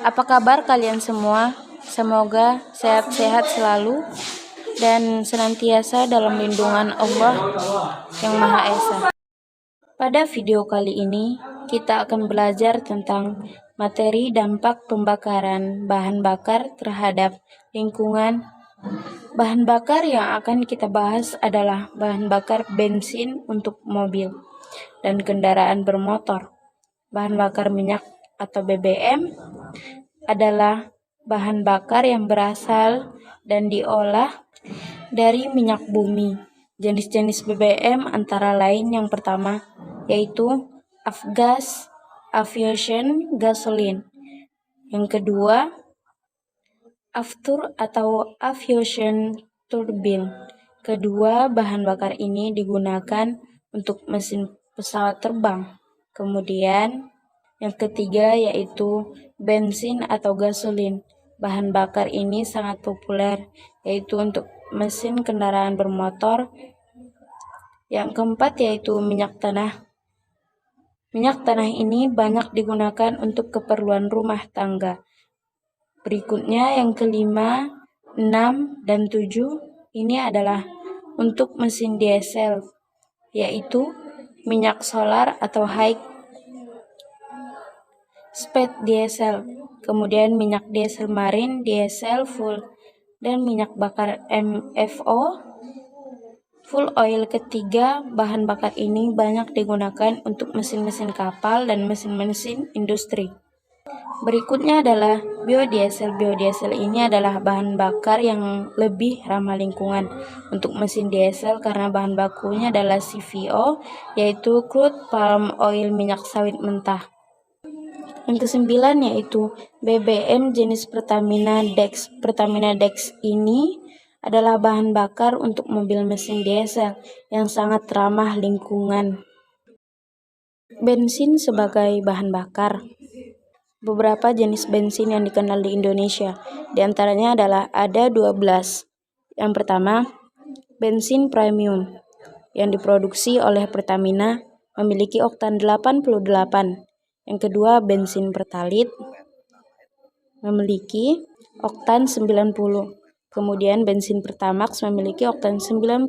Apa kabar kalian semua? Semoga sehat-sehat selalu dan senantiasa dalam lindungan Allah yang Maha Esa. Pada video kali ini, kita akan belajar tentang materi dampak pembakaran bahan bakar terhadap lingkungan. Bahan bakar yang akan kita bahas adalah bahan bakar bensin untuk mobil dan kendaraan bermotor. Bahan bakar minyak atau BBM adalah bahan bakar yang berasal dan diolah dari minyak bumi. Jenis-jenis BBM antara lain yang pertama yaitu Avgas, Aviation Gasoline. Yang kedua, Aftur atau Aviation Turbine. Kedua, bahan bakar ini digunakan untuk mesin pesawat terbang. Kemudian, yang ketiga yaitu bensin atau gasolin. Bahan bakar ini sangat populer, yaitu untuk mesin kendaraan bermotor. Yang keempat yaitu minyak tanah. Minyak tanah ini banyak digunakan untuk keperluan rumah tangga. Berikutnya yang kelima, 6, dan 7 ini adalah untuk mesin diesel, yaitu minyak solar atau high speed diesel, kemudian minyak diesel marin, diesel full, dan minyak bakar MFO, full oil. Ketiga, bahan bakar ini banyak digunakan untuk mesin-mesin kapal dan mesin-mesin industri. Berikutnya adalah biodiesel. Biodiesel ini adalah bahan bakar yang lebih ramah lingkungan untuk mesin diesel karena bahan bakunya adalah CVO, yaitu crude palm oil, minyak sawit mentah. Yang kesembilan yaitu BBM jenis Pertamina Dex. Pertamina Dex ini adalah bahan bakar untuk mobil mesin diesel yang sangat ramah lingkungan. Bensin sebagai bahan bakar. Beberapa jenis bensin yang dikenal di Indonesia, di antaranya adalah ada 12. Yang pertama, bensin premium yang diproduksi oleh Pertamina memiliki oktan 88. Yang kedua, bensin Pertalite memiliki oktan 90. Kemudian bensin Pertamax memiliki oktan 92.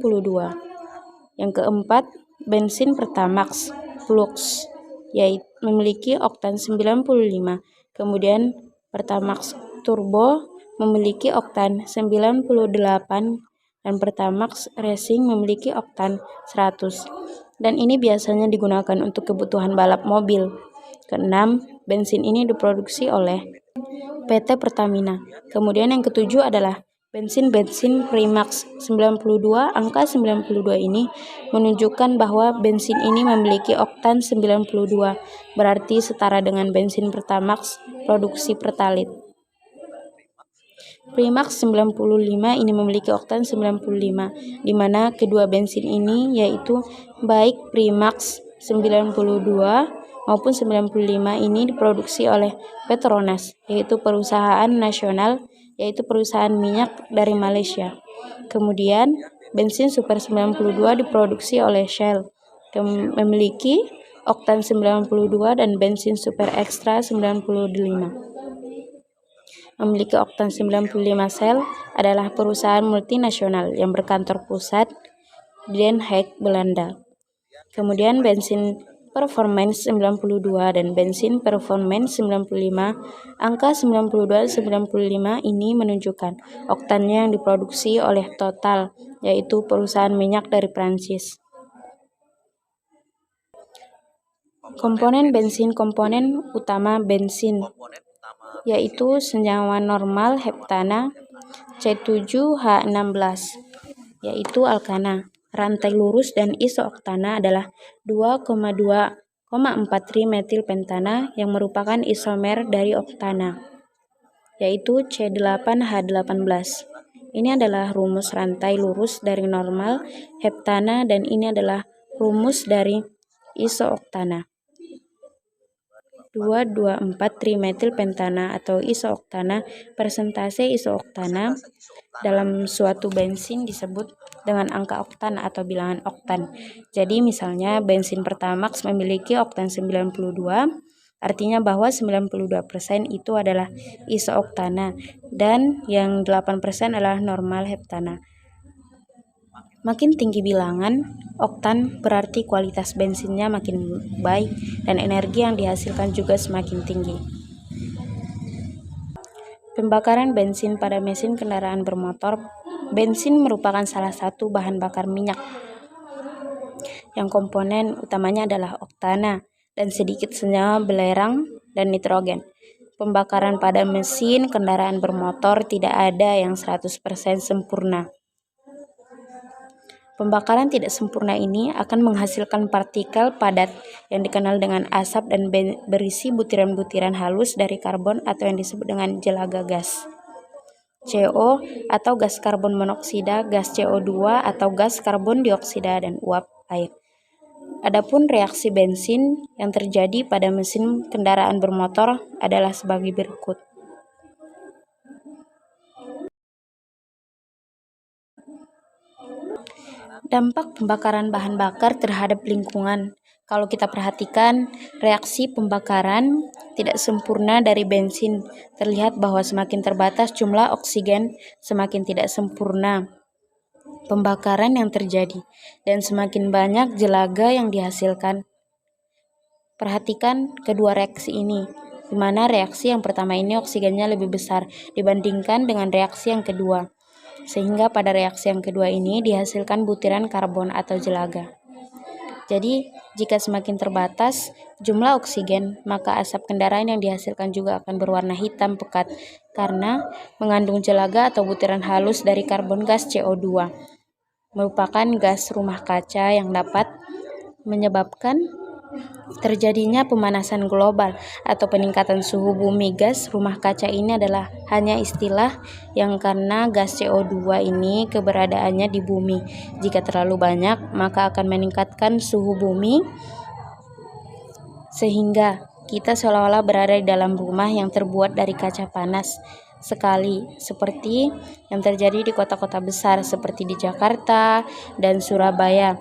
Yang keempat, bensin Pertamax Flux yaitu memiliki oktan 95. Kemudian Pertamax Turbo memiliki oktan 98 dan Pertamax Racing memiliki oktan 100. Dan ini biasanya digunakan untuk kebutuhan balap mobil. Keenam, bensin ini diproduksi oleh PT Pertamina. Kemudian yang ketujuh adalah bensin Primax 92. Angka 92 ini menunjukkan bahwa bensin ini memiliki oktan 92, berarti setara dengan bensin Pertamax produksi Pertalite. Primax 95 ini memiliki oktan 95, di mana kedua bensin ini yaitu baik Primax 92 maupun 95 ini diproduksi oleh Petronas, yaitu perusahaan nasional, yaitu perusahaan minyak dari Malaysia. Kemudian bensin Super 92 diproduksi oleh Shell, memiliki oktan 92, dan bensin Super Extra 95 memiliki oktan 95. Shell adalah perusahaan multinasional yang berkantor pusat di Den Haag, Belanda. Kemudian bensin Performance 92 dan bensin Performance 95. Angka 92 dan 95 ini menunjukkan oktannya yang diproduksi oleh Total, yaitu perusahaan minyak dari Prancis. Komponen bensin. Komponen utama bensin yaitu senyawa normal heptana C7H16, yaitu alkana. Rantai lurus dan isooktana adalah 2,2,4 metilpentana yang merupakan isomer dari oktana, yaitu C8H18. Ini adalah rumus rantai lurus dari normal heptana dan ini adalah rumus dari isooktana. 2,2,4-trimetilpentana atau isooktana. Persentase isooktana dalam suatu bensin disebut dengan angka oktan atau bilangan oktan. Jadi misalnya bensin Pertamax memiliki oktan 92, Artinya bahwa 92% itu adalah isooktana dan yang 8% adalah normal heptana. Makin tinggi bilangan oktan berarti kualitas bensinnya makin baik dan energi yang dihasilkan juga semakin tinggi. Pembakaran bensin pada mesin kendaraan bermotor. Bensin merupakan salah satu bahan bakar minyak yang komponen utamanya adalah oktana dan sedikit senyawa belerang dan nitrogen. Pembakaran pada mesin kendaraan bermotor tidak ada yang 100% sempurna. Pembakaran tidak sempurna ini akan menghasilkan partikel padat yang dikenal dengan asap dan berisi butiran-butiran halus dari karbon atau yang disebut dengan jelaga gas. CO atau gas karbon monoksida, gas CO2 atau gas karbon dioksida, dan uap air. Adapun reaksi bensin yang terjadi pada mesin kendaraan bermotor adalah sebagai berikut. Dampak pembakaran bahan bakar terhadap lingkungan. Kalau kita perhatikan, reaksi pembakaran tidak sempurna dari bensin. Terlihat bahwa semakin terbatas jumlah oksigen, semakin tidak sempurna pembakaran yang terjadi, dan semakin banyak jelaga yang dihasilkan. Perhatikan kedua reaksi ini, di mana reaksi yang pertama ini oksigennya lebih besar dibandingkan dengan reaksi yang kedua. Sehingga pada reaksi yang kedua ini dihasilkan butiran karbon atau jelaga. Jadi, jika semakin terbatas jumlah oksigen, maka asap kendaraan yang dihasilkan juga akan berwarna hitam pekat karena mengandung jelaga atau butiran halus dari karbon gas CO2, merupakan gas rumah kaca yang dapat menyebabkan terjadinya pemanasan global atau peningkatan suhu bumi. Gas rumah kaca ini adalah hanya istilah yang karena gas CO2 ini keberadaannya di bumi. Jika terlalu banyak, maka akan meningkatkan suhu bumi sehingga kita seolah-olah berada di dalam rumah yang terbuat dari kaca panas sekali, seperti yang terjadi di kota-kota besar seperti di Jakarta dan Surabaya.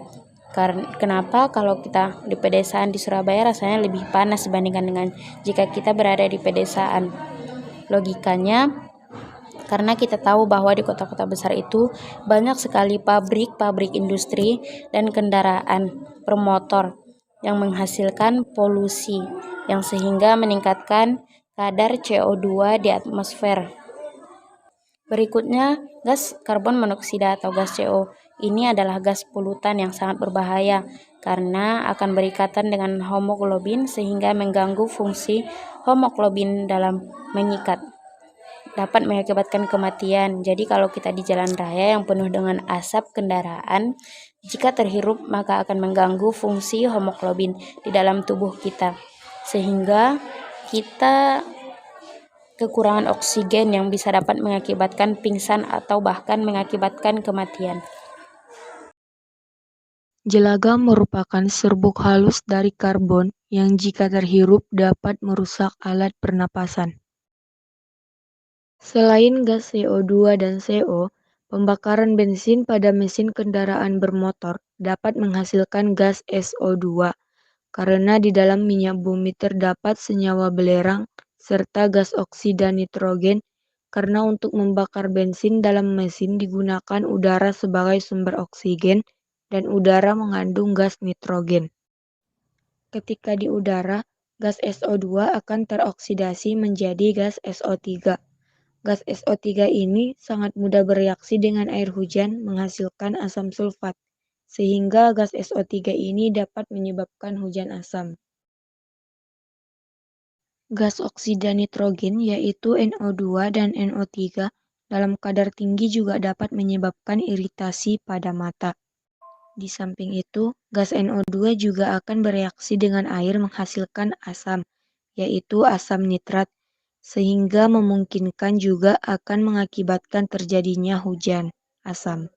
Kenapa kalau kita di pedesaan di Surabaya rasanya lebih panas dibandingkan dengan jika kita berada di pedesaan? Logikanya karena kita tahu bahwa di kota-kota besar itu banyak sekali pabrik industri dan kendaraan bermotor yang menghasilkan polusi yang sehingga meningkatkan kadar CO2 di atmosfer. Berikutnya, gas karbon monoksida atau gas CO. Ini adalah gas polutan yang sangat berbahaya karena akan berikatan dengan hemoglobin sehingga mengganggu fungsi hemoglobin dalam mengikat. Dapat mengakibatkan kematian. Jadi kalau kita di jalan raya yang penuh dengan asap kendaraan, jika terhirup maka akan mengganggu fungsi hemoglobin di dalam tubuh kita. Sehingga kita kekurangan oksigen yang bisa dapat mengakibatkan pingsan atau bahkan mengakibatkan kematian. Jelaga merupakan serbuk halus dari karbon yang jika terhirup dapat merusak alat pernapasan. Selain gas CO2 dan CO, pembakaran bensin pada mesin kendaraan bermotor dapat menghasilkan gas SO2 karena di dalam minyak bumi terdapat senyawa belerang serta gas oksida nitrogen. Karena untuk membakar bensin dalam mesin digunakan udara sebagai sumber oksigen dan udara mengandung gas nitrogen. Ketika di udara, gas SO2 akan teroksidasi menjadi gas SO3. Gas SO3 ini sangat mudah bereaksi dengan air hujan menghasilkan asam sulfat, sehingga gas SO3 ini dapat menyebabkan hujan asam. Gas oksida nitrogen yaitu NO2 dan NO3 dalam kadar tinggi juga dapat menyebabkan iritasi pada mata. Di samping itu, gas NO2 juga akan bereaksi dengan air menghasilkan asam, yaitu asam nitrat, sehingga memungkinkan juga akan mengakibatkan terjadinya hujan asam.